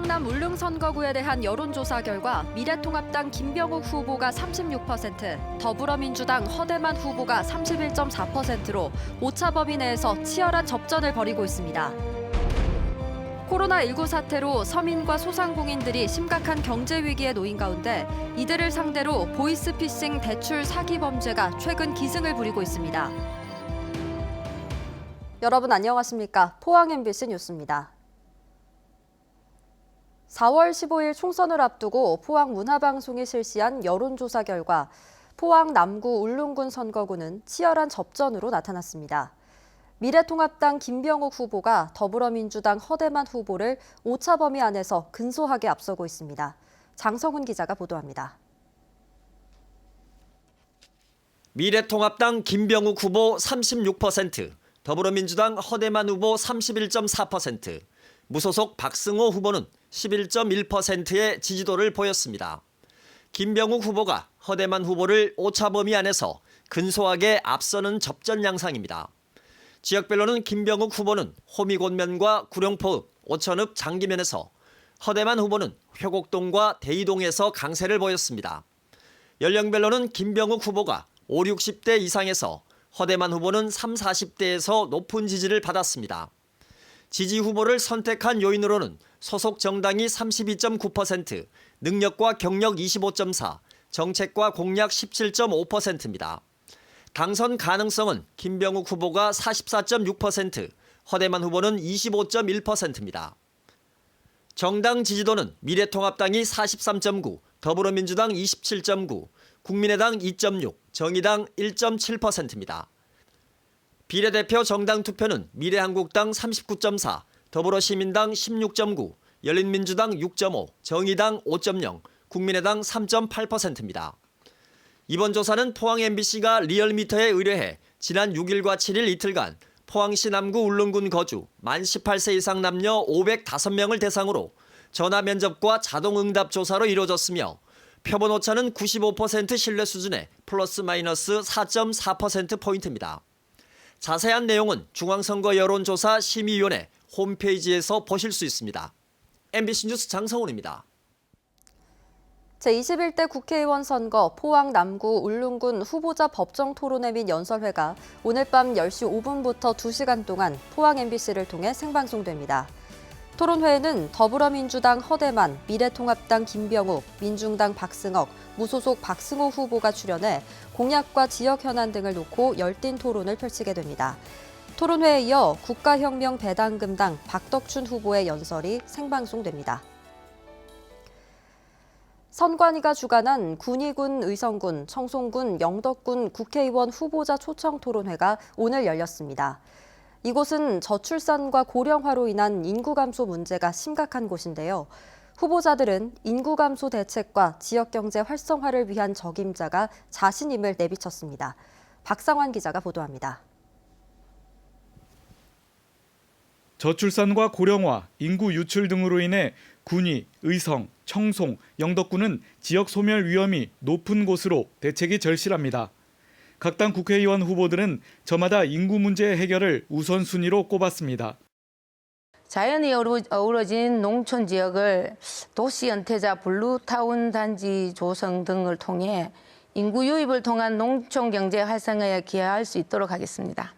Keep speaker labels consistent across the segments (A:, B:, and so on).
A: 경남 울릉 선거구에 대한 여론조사 결과 미래통합당 김병욱 후보가 36%, 더불어민주당 허대만 후보가 31.4%로 오차 범위 내에서 치열한 접전을 벌이고 있습니다. 코로나19 사태로 서민과 소상공인들이 심각한 경제 위기에 놓인 가운데 이들을 상대로 보이스피싱 대출 사기 범죄가 최근 기승을 부리고 있습니다. 여러분 안녕하십니까? 포항 MBC 뉴스입니다. 4월 15일 총선을 앞두고 포항 문화방송이 실시한 여론조사 결과 포항 남구 울릉군 선거구는 치열한 접전으로 나타났습니다. 미래통합당 김병욱 후보가 더불어민주당 허대만 후보를 오차 범위 안에서 근소하게 앞서고 있습니다. 장성훈 기자가 보도합니다.
B: 미래통합당 김병욱 후보 36%, 더불어민주당 허대만 후보 31.4%, 무소속 박승호 후보는 11.1%의 지지도를 보였습니다. 김병욱 후보가 허대만 후보를 오차 범위 안에서 근소하게 앞서는 접전 양상입니다. 지역별로는 김병욱 후보는 호미곶면과 구룡포읍, 오천읍, 장기면에서, 허대만 후보는 회곡동과 대이동에서 강세를 보였습니다. 연령별로는 김병욱 후보가 5, 60대 이상에서 허대만 후보는 3, 40대에서 높은 지지를 받았습니다. 지지 후보를 선택한 요인으로는 소속 정당이 32.9%, 능력과 경력 25.4%, 정책과 공약 17.5%입니다. 당선 가능성은 김병욱 후보가 44.6%, 허대만 후보는 25.1%입니다. 정당 지지도는 미래통합당이 43.9%, 더불어민주당 27.9%, 국민의당 2.6%, 정의당 1.7%입니다. 비례대표 정당 투표는 미래한국당 39.4%, 더불어시민당 16.9%, 열린민주당 6.5%, 정의당 5.0%, 국민의당 3.8%입니다. 이번 조사는 포항 MBC가 리얼미터에 의뢰해 지난 6일과 7일 이틀간 포항시 남구 울릉군 거주 만 18세 이상 남녀 505명을 대상으로 전화 면접과 자동 응답 조사로 이루어졌으며 표본 오차는 95% 신뢰 수준의 플러스 마이너스 4.4%포인트입니다. 자세한 내용은 중앙선거 여론조사 심의위원회 홈페이지에서 보실 수 있습니다. MBC 뉴스 장성훈입니다.
A: 제21대 국회의원 선거 포항 남구 울릉군 후보자 법정 토론회 및 연설회가 오늘 밤 10시 5분부터 2시간 동안 포항 MBC를 통해 생방송됩니다. 토론회에는 더불어민주당 허대만, 미래통합당 김병욱, 민중당 박승억, 무소속 박승호 후보가 출연해 공약과 지역 현안 등을 놓고 열띤 토론을 펼치게 됩니다. 토론회에 이어 국가혁명 배당금당 박덕춘 후보의 연설이 생방송됩니다. 선관위가 주관한 군위군, 의성군, 청송군, 영덕군 국회의원 후보자 초청 토론회가 오늘 열렸습니다. 이곳은 저출산과 고령화로 인한 인구 감소 문제가 심각한 곳인데요. 후보자들은 인구 감소 대책과 지역경제 활성화를 위한 적임자가 자신임을 내비쳤습니다. 박상환 기자가 보도합니다.
C: 저출산과 고령화, 인구 유출 등으로 인해 군위, 의성, 청송, 영덕군은 지역 소멸 위험이 높은 곳으로 대책이 절실합니다. 각 당 국회의원 후보들은 저마다 인구 문제 해결을 우선순위로 꼽았습니다.
D: 자연이 어우러진 농촌 지역을 도시 연태자 블루타운 단지 조성 등을 통해 인구 유입을 통한 농촌 경제 활성화에 기여할 수 있도록 하겠습니다.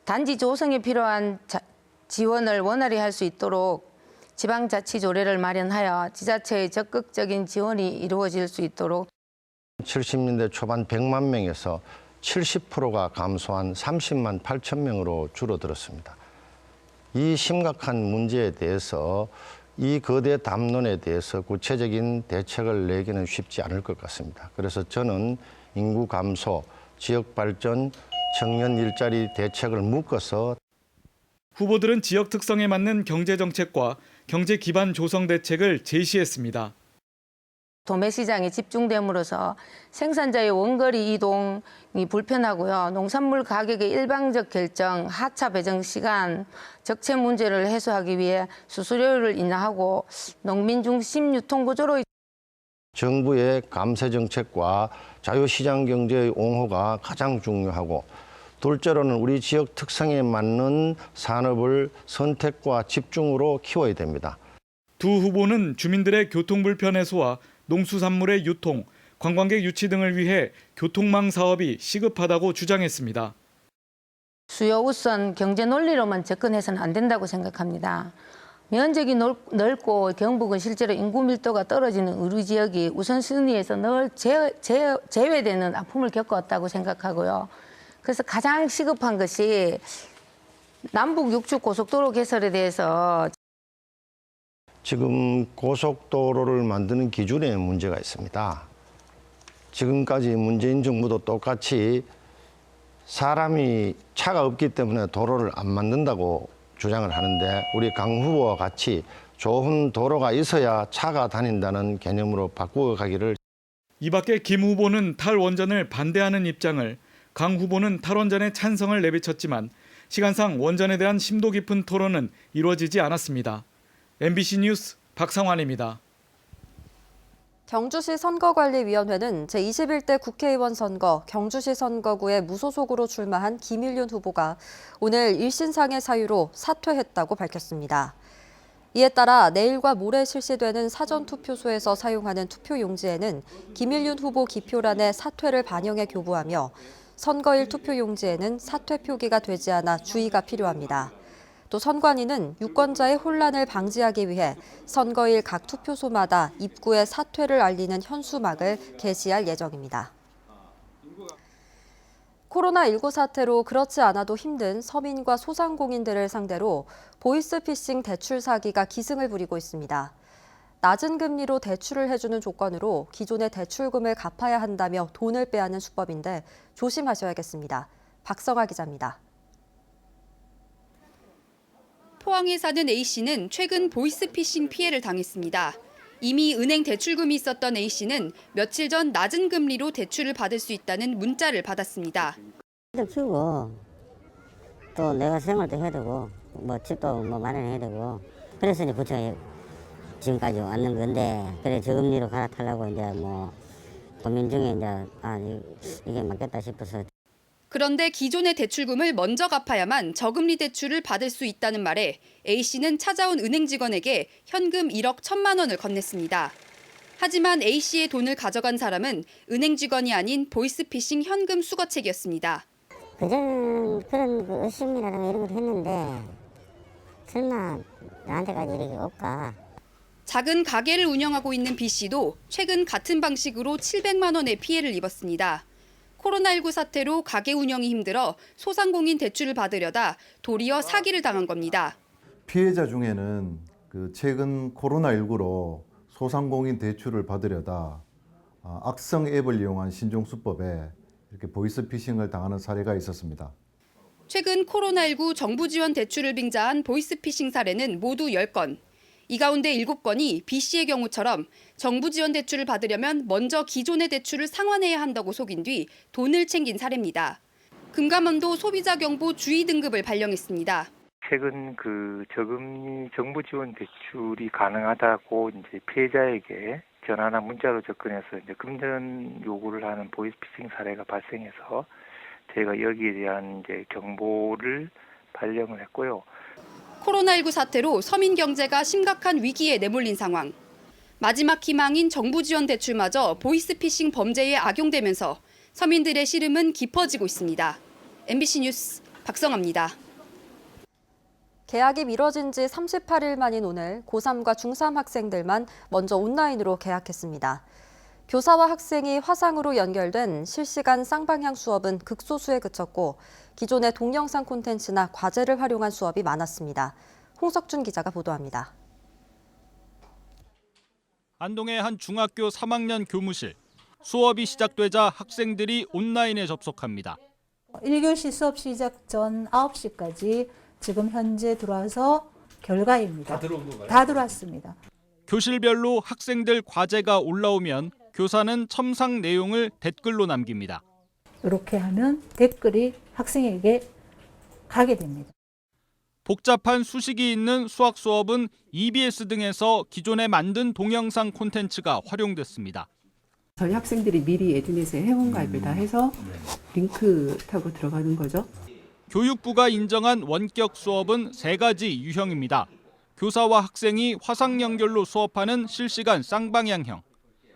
D: 단지 조성에 필요한 지원을 원활히 할 수 있도록 지방자치조례를 마련하여 지자체의 적극적인 지원이 이루어질 수 있도록
E: 70년대 초반 100만 명에서 70%가 감소한 30만 8천 명으로 줄어들었습니다. 이 심각한 문제에 대해서 이 거대 담론에 대해서 구체적인 대책을 내기는 쉽지 않을 것 같습니다. 그래서 저는 인구 감소, 지역 발전, 청년 일자리 대책을 묶어서
C: 후보들은 지역 특성에 맞는 경제 정책과 경제 기반 조성 대책을 제시했습니다.
D: 도매시장이 집중됨으로써 생산자의 원거리 이동이 불편하고요. 농산물 가격의 일방적 결정, 하차 배정 시간, 적체 문제를 해소하기 위해 수수료를 인하하고 농민 중심 유통 구조로
E: 정부의 감세 정책과 자유시장 경제의 옹호가 가장 중요하고 둘째로는 우리 지역 특성에 맞는 산업을 선택과 집중으로 키워야 됩니다.
C: 두 후보는 주민들의 교통 불편 해소와 농수산물의 유통, 관광객 유치 등을 위해 교통망 사업이 시급하다고 주장했습니다.
D: 수요 우선 경제 논리로만 접근해서는 안 된다고 생각합니다. 면적이 넓고 경북은 실제로 인구 밀도가 떨어지는 의류 지역이 우선순위에서 늘 제외되는 아픔을 겪어왔다고 생각하고요. 그래서 가장 시급한 것이 남북 6축 고속도로 개설에 대해서
E: 지금 고속도로를 만드는 기준에 문제가 있습니다. 지금까지 문재인 정부도 똑같이 사람이 차가 없기 때문에 도로를 안 만든다고 주장을 하는데 우리 강 후보와 같이 좋은 도로가 있어야 차가 다닌다는 개념으로 바꾸어 가기를.
C: 이 밖에 김 후보는 탈원전을 반대하는 입장을, 강 후보는 탈원전에 찬성을 내비쳤지만 시간상 원전에 대한 심도 깊은 토론은 이루어지지 않았습니다. MBC 뉴스 박상환입니다.
A: 경주시 선거관리위원회는 제21대 국회의원 선거 경주시 선거구에 무소속으로 출마한 김일륜 후보가 오늘 1신상의 사유로 사퇴했다고 밝혔습니다. 이에 따라 내일과 모레 실시되는 사전투표소에서 사용하는 투표용지에는 김일륜 후보 기표란에 사퇴를 반영해 교부하며 선거일 투표용지에는 사퇴 표기가 되지 않아 주의가 필요합니다. 또 선관위는 유권자의 혼란을 방지하기 위해 선거일 각 투표소마다 입구에 사퇴를 알리는 현수막을 게시할 예정입니다. 코로나19 사태로 그렇지 않아도 힘든 서민과 소상공인들을 상대로 보이스피싱 대출 사기가 기승을 부리고 있습니다. 낮은 금리로 대출을 해주는 조건으로 기존의 대출금을 갚아야 한다며 돈을 빼앗는 수법인데 조심하셔야겠습니다. 박성아 기자입니다.
F: 포항에 사는 A씨는 최근 보이스피싱 피해를 당했습니다. 이미 은행 대출금이 있었던 A씨는 며칠 전 낮은 금리로 대출을 받을 수 있다는 문자를 받았습니다.
G: 애들 키우고 또 내가 생활도 해야 되고 뭐 집도 뭐 마련해야 되고 그래서 이제 부처가 지금까지 왔는 건데 그래 저금리로 갈아타려고 이제 뭐 고민 중에 이제 이게 맞겠다 싶어서.
F: 그런데 기존의 대출금을 먼저 갚아야만 저금리 대출을 받을 수 있다는 말에 A씨는 찾아온 은행 직원에게 현금 1억 1천만 원을 건넸습니다. 하지만 A씨의 돈을 가져간 사람은 은행 직원이 아닌 보이스피싱 현금 수거책이었습니다.
G: 그전 그런 그 의심이라든가 이런 걸 했는데 설마 나한테까지 이렇게 올까.
F: 작은 가게를 운영하고 있는 B씨도 최근 같은 방식으로 700만 원의 피해를 입었습니다. 코로나19 사태로 가게 운영이 힘들어 소상공인 대출을 받으려다 도리어 사기를 당한 겁니다.
H: 피해자 중에는 그 최근 코로나19로 소상공인 대출을 받으려다 악성 앱을 이용한 신종수법에 이렇게 보이스피싱을 당하는 사례가 있었습니다.
F: 최근 코로나19 정부 지원 대출을 빙자한 보이스피싱 사례는 모두 10건. 이 가운데 7건이 B씨의 경우처럼 정부 지원 대출을 받으려면 먼저 기존의 대출을 상환해야 한다고 속인 뒤 돈을 챙긴 사례입니다. 금감원도 소비자 경보 주의 등급을 발령했습니다.
I: 최근 그 저금리 정부 지원 대출이 가능하다고 이제 피해자에게 전화나 문자로 접근해서 이제 금전 요구를 하는 보이스피싱 사례가 발생해서 저희가 여기에 대한 이제 경보를 발령을 했고요.
F: 코로나19 사태로 서민 경제가 심각한 위기에 내몰린 상황. 마지막 희망인 정부 지원 대출마저 보이스피싱 범죄에 악용되면서 서민들의 시름은 깊어지고 있습니다. MBC 뉴스 박성아입니다.
A: 개학이 미뤄진 지 38일 만인 오늘 고3과 중3 학생들만 먼저 온라인으로 개학했습니다. 교사와 학생이 화상으로 연결된 실시간 쌍방향 수업은 극소수에 그쳤고 기존의 동영상 콘텐츠나 과제를 활용한 수업이 많았습니다. 홍석준 기자가 보도합니다.
J: 안동의 한 중학교 3학년 교무실. 수업이 시작되자 학생들이 온라인에 접속합니다.
K: 1교시 수업 시작 전 9시까지 지금 현재 들어와서 결과입니다. 다 들어온 건가요? 다 들어왔습니다.
J: 교실별로 학생들 과제가 올라오면 교사는 첨삭 내용을 댓글로 남깁니다.
K: 이렇게 하면 댓글이 학생에게 가게 됩니다.
J: 복잡한 수식이 있는 수학 수업은 EBS 등에서 기존에 만든 동영상 콘텐츠가 활용됐습니다.
L: 저희 학생들이 미리 에듀넷에 회원가입을 다 해서 링크 타고 들어가는 거죠.
J: 교육부가 인정한 원격 수업은 3가지 유형입니다. 교사와 학생이 화상 연결로 수업하는 실시간 쌍방향형,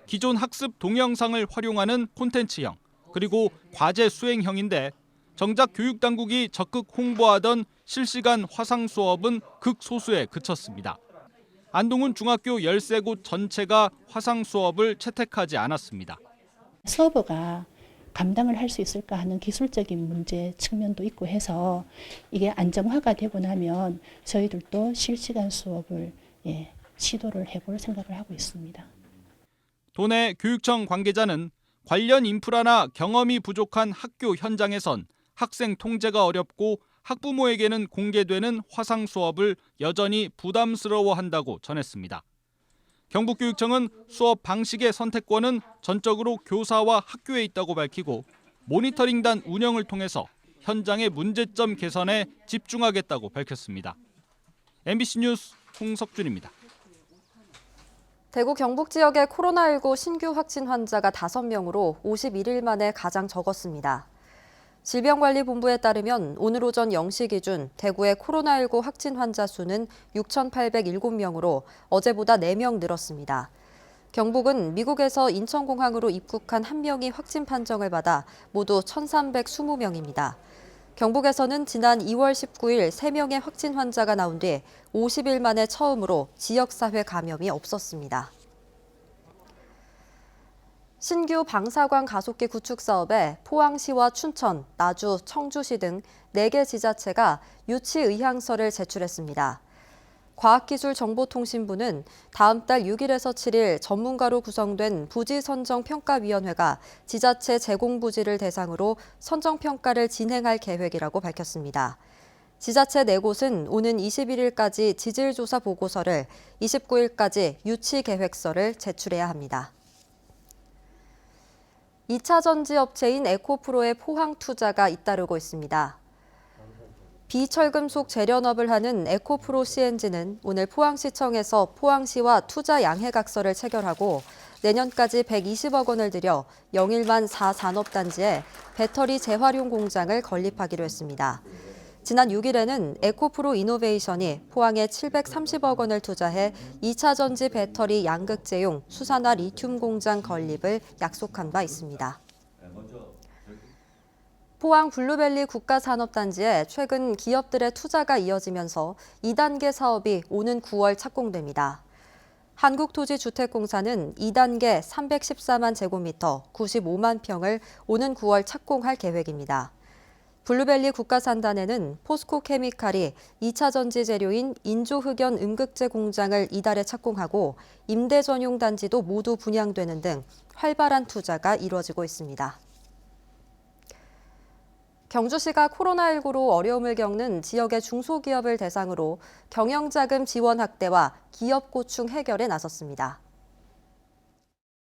J: 기존 학습 동영상을 활용하는 콘텐츠형, 그리고 과제 수행형인데 정작 교육당국이 적극 홍보하던 실시간 화상 수업은 극소수에 그쳤습니다. 안동은 중학교 13곳 전체가 화상 수업을 채택하지 않았습니다.
M: 서버가 감당을 할 수 있을까 하는 기술적인 문제 측면도 있고 해서 이게 안정화가 되고 나면 저희들도 실시간 수업을 시도를 해볼 생각을 하고 있습니다.
J: 도내 교육청 관계자는 관련 인프라나 경험이 부족한 학교 현장에선 학생 통제가 어렵고 학부모에게는 공개되는 화상 수업을 여전히 부담스러워한다고 전했습니다. 경북교육청은 수업 방식의 선택권은 전적으로 교사와 학교에 있다고 밝히고 모니터링단 운영을 통해서 현장의 문제점 개선에 집중하겠다고 밝혔습니다. MBC 뉴스 홍석준입니다.
A: 대구 경북 지역의 코로나19 신규 확진 환자가 5명으로 51일 만에 가장 적었습니다. 질병관리본부에 따르면 오늘 오전 0시 기준 대구의 코로나19 확진 환자 수는 6,807명으로 어제보다 4명 늘었습니다. 경북은 미국에서 인천공항으로 입국한 1명이 확진 판정을 받아 모두 1,320명입니다. 경북에서는 지난 2월 19일 3명의 확진 환자가 나온 뒤 50일 만에 처음으로 지역사회 감염이 없었습니다. 신규 방사관 가속기 구축 사업에 포항시와 춘천, 나주, 청주시 등 4개 지자체가 유치 의향서를 제출했습니다. 과학기술정보통신부는 다음 달 6일에서 7일 전문가로 구성된 부지선정평가위원회가 지자체 제공부지를 대상으로 선정평가를 진행할 계획이라고 밝혔습니다. 지자체 4곳은 오는 21일까지 지질조사 보고서를, 29일까지 유치계획서를 제출해야 합니다. 2차 전지 업체인 에코프로의 포항 투자가 잇따르고 있습니다. 비철금속 재련업을 하는 에코프로 CNG는 오늘 포항시청에서 포항시와 투자 양해각서를 체결하고 내년까지 120억 원을 들여 영일만 4산업단지에 배터리 재활용 공장을 건립하기로 했습니다. 지난 6일에는 에코프로 이노베이션이 포항에 730억 원을 투자해 2차 전지 배터리 양극재용 수산화 리튬 공장 건립을 약속한 바 있습니다. 포항 블루밸리 국가산업단지에 최근 기업들의 투자가 이어지면서 2단계 사업이 오는 9월 착공됩니다. 한국토지주택공사는 2단계 314만 제곱미터 95만 평을 오는 9월 착공할 계획입니다. 블루밸리 국가산단에는 포스코케미칼이 2차 전지 재료인 인조흑연 음극재 공장을 이달에 착공하고 임대 전용 단지도 모두 분양되는 등 활발한 투자가 이루어지고 있습니다. 경주시가 코로나19로 어려움을 겪는 지역의 중소기업을 대상으로 경영자금 지원 확대와 기업 고충 해결에 나섰습니다.